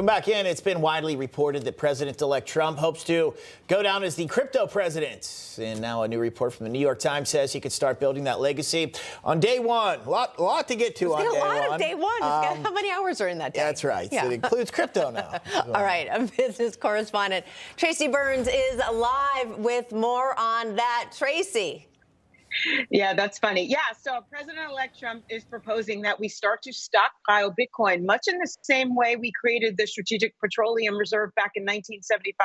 Welcome back in. It's been widely reported that President-elect Trump hopes to go down as the crypto president. And now a new report from the New York Times says he could start building that legacy on day one. A lot to get to on day one. A lot of day one. How many hours are in that day? That's right. Yeah. It includes crypto now. All right. A business correspondent, Tracy Byrnes, is live with more on that. Tracy. Yeah, that's funny. Yeah, so President-elect Trump is proposing that we start to stockpile Bitcoin, much in the same way we created the Strategic Petroleum Reserve back in 1975,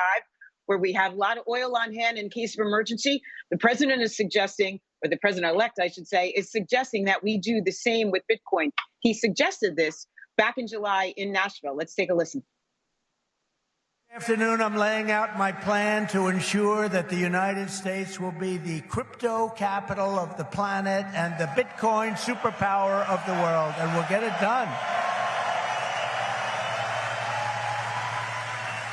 where we have a lot of oil on hand in case of emergency. The president is suggesting, or the president-elect, I should say, is suggesting that we do the same with Bitcoin. He suggested this back in July in Nashville. Let's take a listen. This afternoon, I'm laying out my plan to ensure that the United States will be the crypto capital of the planet and the Bitcoin superpower of the world, and we'll get it done.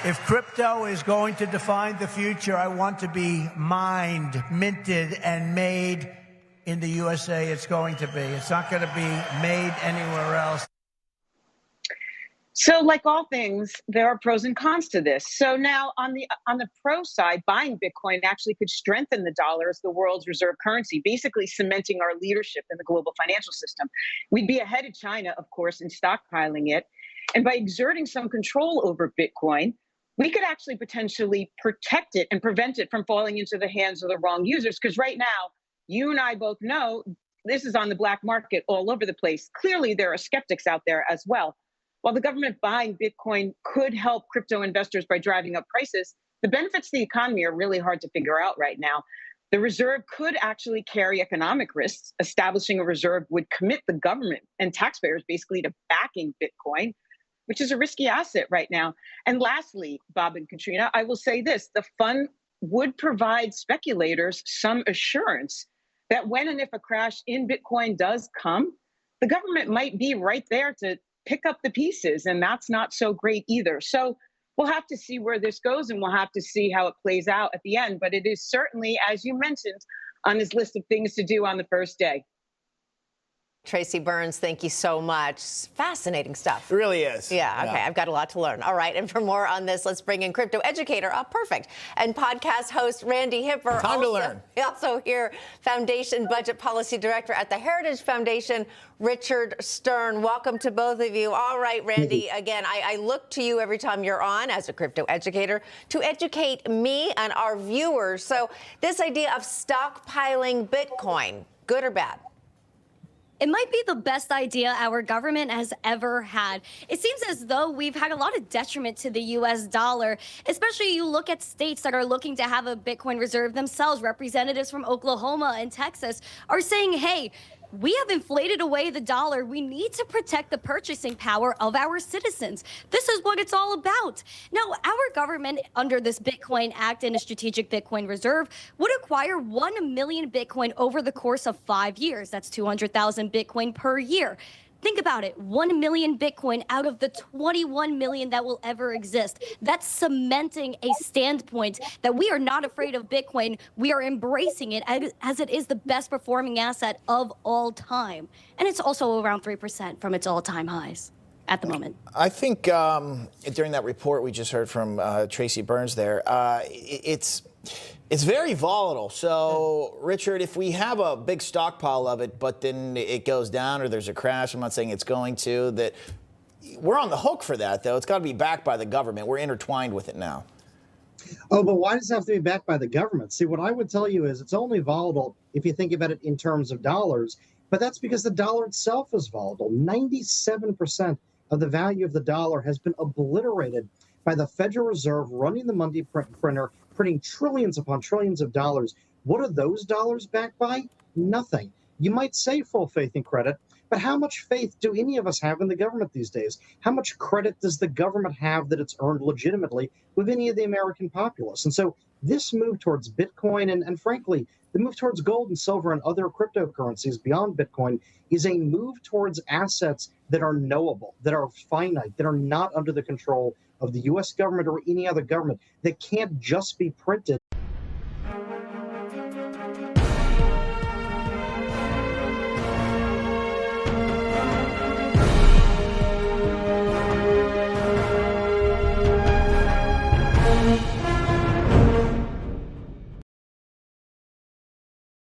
If crypto is going to define the future, I want to be mined, minted, and made in the USA. It's going to be. It's not going to be made anywhere else. So like all things, there are pros and cons to this. So now on the pro side, buying Bitcoin actually could strengthen the dollar as the world's reserve currency, basically cementing our leadership in the global financial system. We'd be ahead of China, of course, in stockpiling it. And by exerting some control over Bitcoin, we could actually potentially protect it and prevent it from falling into the hands of the wrong users. Because right now, you and I both know this is on the black market all over the place. Clearly, there are skeptics out there as well. While the government buying Bitcoin could help crypto investors by driving up prices, the benefits to the economy are really hard to figure out right now. The reserve could actually carry economic risks. Establishing a reserve would commit the government and taxpayers basically to backing Bitcoin, which is a risky asset right now. And lastly, Bob and Katrina, I will say this, the fund would provide speculators some assurance that when and if a crash in Bitcoin does come, the government might be right there to pick up the pieces, and that's not so great either. So we'll have to see where this goes, and we'll have to see how it plays out at the end. But it is certainly, as you mentioned, on his list of things to do on the first day. Tracy Byrnes, thank you so much. Fascinating stuff. It really is. Yeah, okay, I've got a lot to learn. All right, and for more on this, let's bring in crypto educator, perfect, and podcast host Randy Hipper. Time to learn. We also hear Foundation Budget Policy Director at the Heritage Foundation, Richard Stern. Welcome to both of you. All right, Randy, again, I look to you every time you're on as a crypto educator to educate me and our viewers. So this idea of stockpiling Bitcoin, good or bad? It might be the best idea our government has ever had. It seems as though we've had a lot of detriment to the U.S. dollar, especially you look at states that are looking to have a Bitcoin reserve themselves. Representatives from Oklahoma and Texas are saying, hey, we have inflated away the dollar. We need to protect the purchasing power of our citizens. This is what it's all about. Now, our government, under this Bitcoin Act and a strategic Bitcoin reserve, would acquire 1 million Bitcoin over the course of 5 years. That's 200,000 Bitcoin per year. Think about it, 1 million Bitcoin out of the 21 million that will ever exist. That's cementing a standpoint that we are not afraid of Bitcoin. We are embracing it as it is the best performing asset of all time. And it's also around 3% from its all-time highs at the moment. I think during that report we just heard from Tracy Byrnes there, it's very volatile. So, Richard, if we have a big stockpile of it, but then it goes down or there's a crash, I'm not saying it's going to, that we're on the hook for that, though. It's got to be backed by the government. We're intertwined with it now. Oh, but why does it have to be backed by the government? See, what I would tell you is it's only volatile if you think about it in terms of dollars, but that's because the dollar itself is volatile. 97% of the value of the dollar has been obliterated by the Federal Reserve running the money printer, printing trillions upon trillions of dollars. What are those dollars backed by? Nothing. You might say full faith and credit, but how much faith do any of us have in the government these days? How much credit does the government have that it's earned legitimately with any of the American populace? And so this move towards Bitcoin and frankly, the move towards gold and silver and other cryptocurrencies beyond Bitcoin is a move towards assets that are knowable, that are finite, that are not under the control of the U.S. government or any other government, that can't just be printed